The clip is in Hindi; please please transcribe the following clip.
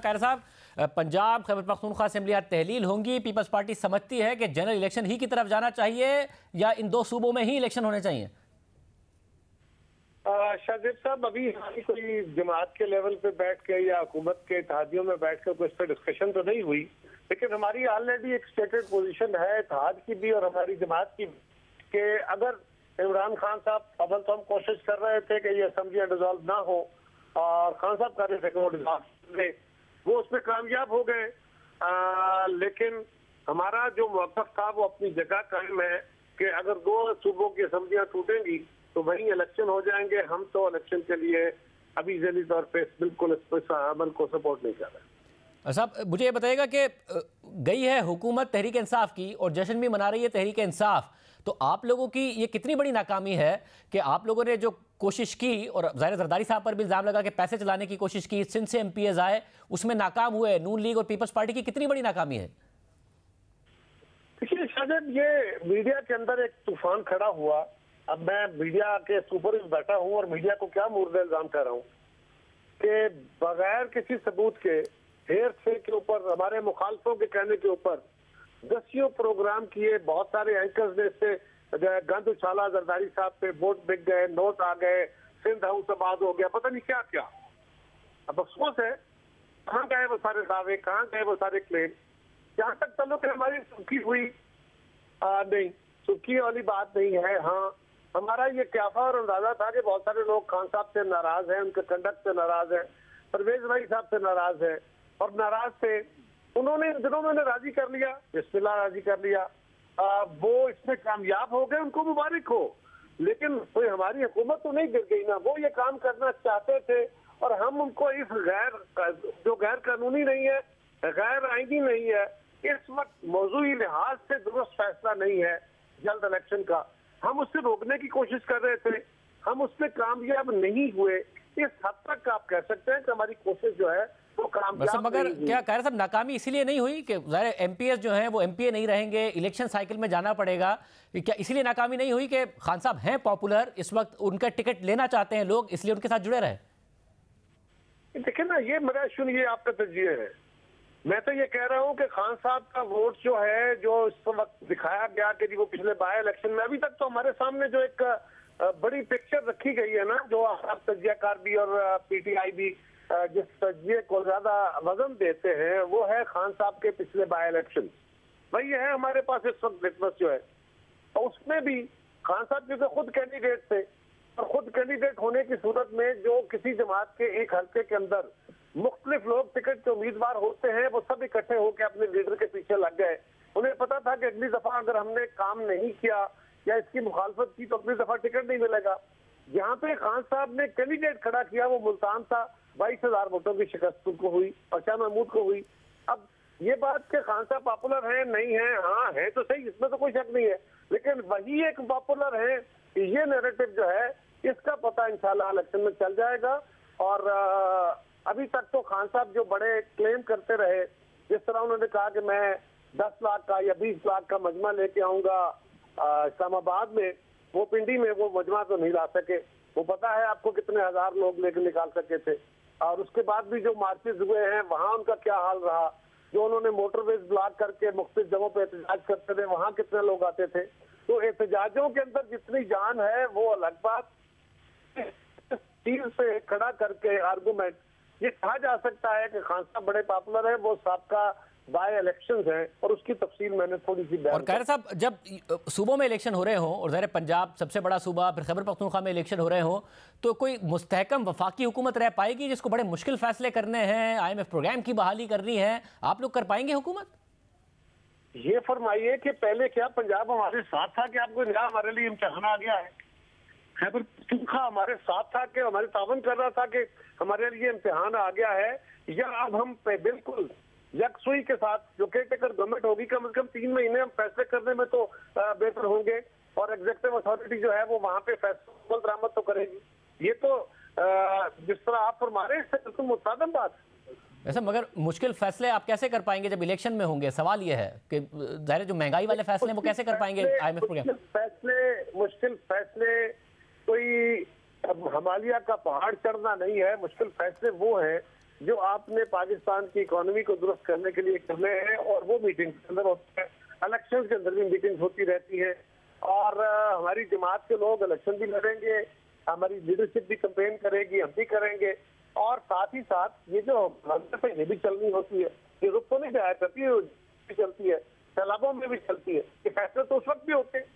खैर साहब, पंजाब खैबर पख्तूनख्वा असेंबली तहलील होंगी, पीपल्स पार्टी समझती है कि जनरल इलेक्शन ही की तरफ जाना चाहिए या इन दो सूबों में ही इलेक्शन होने चाहिए? शाहजेब साहब, अभी हमारी कोई जमात के लेवल पे बैठ के या हुकूमत के इत्तेहादियों में बैठ कर कोई इस पर डिस्कशन तो नहीं हुई, लेकिन हमारी ऑलरेडी एक स्टेटेड पोजीशन है इत्तेहाद की भी और हमारी जमात की कि अगर इमरान खान साहब, अव्वल तो हम कोशिश कर रहे थे कि ये असेंबलियां डिजॉल्व ना हो और खान साहब कर रहे थे कि वो डिजॉल्व ले, वो उसमें कामयाब हो गए। लेकिन हमारा जो मौक़िफ़ था वो अपनी जगह कायम है कि अगर दो सूबों की असेंबलियां टूटेंगी तो वहीं इलेक्शन हो जाएंगे। हम तो इलेक्शन के लिए अभी ज़हनी तौर पे बिल्कुल इस अमल को सपोर्ट नहीं कर रहे। साहब, मुझे ये बताइएगा कि गई है हुकूमत तहरीक इंसाफ की और जश्न भी मना रही है तहरीक इंसाफ, तो आप लोगों की ये कितनी बड़ी नाकामी है कि आप लोगों ने जो कोशिश की और ज़ाहिर जरदारी साहब पर भी इल्ज़ाम लगा कि पैसे चलाने की कोशिश की, सिंध से MPs आए, उसमें नाकाम हुए, नून लीग और पीपल्स पार्टी की कितनी बड़ी नाकामी है? देखिए शायद ये मीडिया के अंदर एक तूफान खड़ा हुआ। अब मैं मीडिया के सुपर में बैठा हूँ और मीडिया को क्या मुर्दे इल्जाम कर रहा हूँ कि बगैर किसी सबूत के हेर फेर के ऊपर, हमारे मुखालफों के कहने के ऊपर दसियों प्रोग्राम किए, बहुत सारे एंकर्स ने इससे गंद उछाला, जरदारी साहब पे वोट बिक गए, नोट आ गए, सिंध हाउस आबाद हो गया, पता नहीं क्या क्या। अब अफसोस है, कहाँ गए वो सारे दावे, कहाँ गए वो सारे क्लेम। जहाँ तक ताल्लुक है हमारी सुर्खी हुई नहीं, सुर्खी वाली बात नहीं है। हाँ, हमारा ये क्याफा और अंदाजा था कि बहुत सारे लोग खान साहब से नाराज हैं, उनके कंडक्ट से नाराज हैं, परवेज भाई साहब से नाराज है और नाराज थे। उन्होंने इन दिनों में राजी कर लिया, बिस्मिल्लाह राजी कर लिया, वो इसमें कामयाब हो गए, उनको मुबारक हो। लेकिन कोई हमारी हुकूमत तो नहीं गिर गई ना, वो ये काम करना चाहते थे और हम उनको इस जो गैर कानूनी नहीं है, गैर आईनी नहीं है, इस वक्त मौजूदी लिहाज से दुरुस्त फैसला नहीं है जल्द इलेक्शन का, हम उससे रोकने की कोशिश कर रहे थे, हम उसमें कामयाब नहीं हुए। इस हद तक आप कह सकते हैं कि हमारी कोशिश जो है वो कामयाब। मगर क्या कह रहे साहब, नाकामी इसीलिए नहीं हुई कि ज़ाहिर MPs जो हैं वो MPA नहीं रहेंगे, इलेक्शन साइकिल में जाना पड़ेगा, क्या इसलिए नाकामी नहीं हुई कि खान साहब हैं पॉपुलर, इस वक्त उनका टिकट लेना चाहते हैं लोग, इसलिए उनके साथ जुड़े रहे? देखिए ना, ये मेरा सुनिए आपका तजिया है। मैं तो ये कह रहा हूँ कि खान साहब का वोट जो है, जो इस वक्त दिखाया गया कि जी वो पिछले बाय इलेक्शन में, अभी तक तो हमारे सामने जो एक बड़ी पिक्चर रखी गई है ना, जो आप तजियाकार भी और PTI भी जिस तजिए को ज्यादा वजन देते हैं, वो है खान साहब के पिछले बाय इलेक्शन। वही है हमारे पास इस वक्त लिटमस जो है। और उसमें भी खान साहब क्योंकि खुद कैंडिडेट थे और खुद कैंडिडेट होने की सूरत में जो किसी जमात के एक हल्के के अंदर मुख्तलिफ लोग टिकट के उम्मीदवार होते हैं, वो सब इकट्ठे होकर अपने लीडर के पीछे लग गए। उन्हें पता था कि अगली दफा अगर हमने काम नहीं किया या इसकी मुखालफत की तो अगली दफा टिकट नहीं मिलेगा। जहाँ पे खान साहब ने कैंडिडेट खड़ा किया वो मुल्तान था, 22,000 वोटों की शिकस्त उनको हुई और शाह महमूद को हुई। अब ये बात कि खान साहब पॉपुलर है नहीं है, हाँ है तो सही, इसमें तो कोई शक नहीं है, लेकिन वही एक पॉपुलर है, ये नैरेटिव जो है इसका पता इंशाल्लाह इलेक्शन में चल जाएगा। और अभी तक तो खान साहब जो बड़े क्लेम करते रहे, जिस तरह उन्होंने कहा कि मैं 10 लाख का या 20 लाख का मजमा लेके आऊंगा इस्लामाबाद में, वो पिंडी में वो मजमा तो नहीं ला सके। वो पता है आपको कितने हजार लोग लेकर निकाल सके थे। और उसके बाद भी जो मार्चेस हुए हैं वहाँ उनका क्या हाल रहा, जो उन्होंने मोटरवेज ब्लॉक करके मुख्तलिफ जगहों पे एहतजाज करते थे, वहाँ कितने लोग आते थे। तो एहतजाजों के अंदर जितनी जान है वो अलग बात, चीज से खड़ा करके आर्गूमेंट ये कहा जा सकता है कि खान साहब बड़े पॉपुलर है, वो सबका बाय इलेक्शंस हैं और उसकी तफसील मैंने थोड़ी सी बयान। और खैर साहब, जब सूबों में इलेक्शन हो रहे हों और ज़ाहिर पंजाब सबसे बड़ा सूबा, फिर खैबर पख्तूनख्वा में इलेक्शन हो रहे हों, तो कोई मुस्तहकम वफाकी हुकूमत रह पाएगी जिसको बड़े मुश्किल फैसले करने हैं, IMF प्रोग्राम की बहाली करनी है, आप लोग कर पाएंगे हुकूमत? ये फरमाइए कि पहले क्या पंजाब हमारे साथ था कि आपको नया हमारे लिए इम्तिहान आ गया है? खैबर पख्तूनख्वा हमारे साथ था कि हमारे तावन कर रहा था कि हमारे लिए इम्तिहान आ गया है, या अब हम बिल्कुल यकसुई के साथ जो केयरटेकर गवर्नमेंट होगी, कम से कम 3 महीने हम फैसले करने में तो बेहतर होंगे और एग्जीक्यूटिव अथॉरिटी जो है वो वहाँ पे फैसला दरामद तो करेगी। ये तो जिस तरह आप फरमा रहे हैं इससे बिल्कुल मुताबिक बात। वैसे मगर मुश्किल फैसले आप कैसे कर पाएंगे जब इलेक्शन में होंगे? सवाल ये है कि ज़ाहिर जो महंगाई वाले फैसले वो कैसे कर पाएंगे IMF प्रोग्राम? मुश्किल फैसले कोई हिमालय का पहाड़ चढ़ना नहीं है। मुश्किल फैसले वो हैं जो आपने पाकिस्तान की इकोनॉमी को दुरुस्त करने के लिए करने हैं, और वो मीटिंग के अंदर होते हैं। इलेक्शन के अंदर भी मीटिंग होती रहती है, और हमारी जमात के लोग इलेक्शन भी लड़ेंगे, हमारी लीडरशिप भी कंपेन करेगी, हम भी करेंगे, और साथ ही साथ ये जो ये भी चलनी होती है, ये रुख तो नहीं जाया करती है, भी चलती है, सैलाबों में भी चलती है, ये फैसले तो उस वक्त भी होते हैं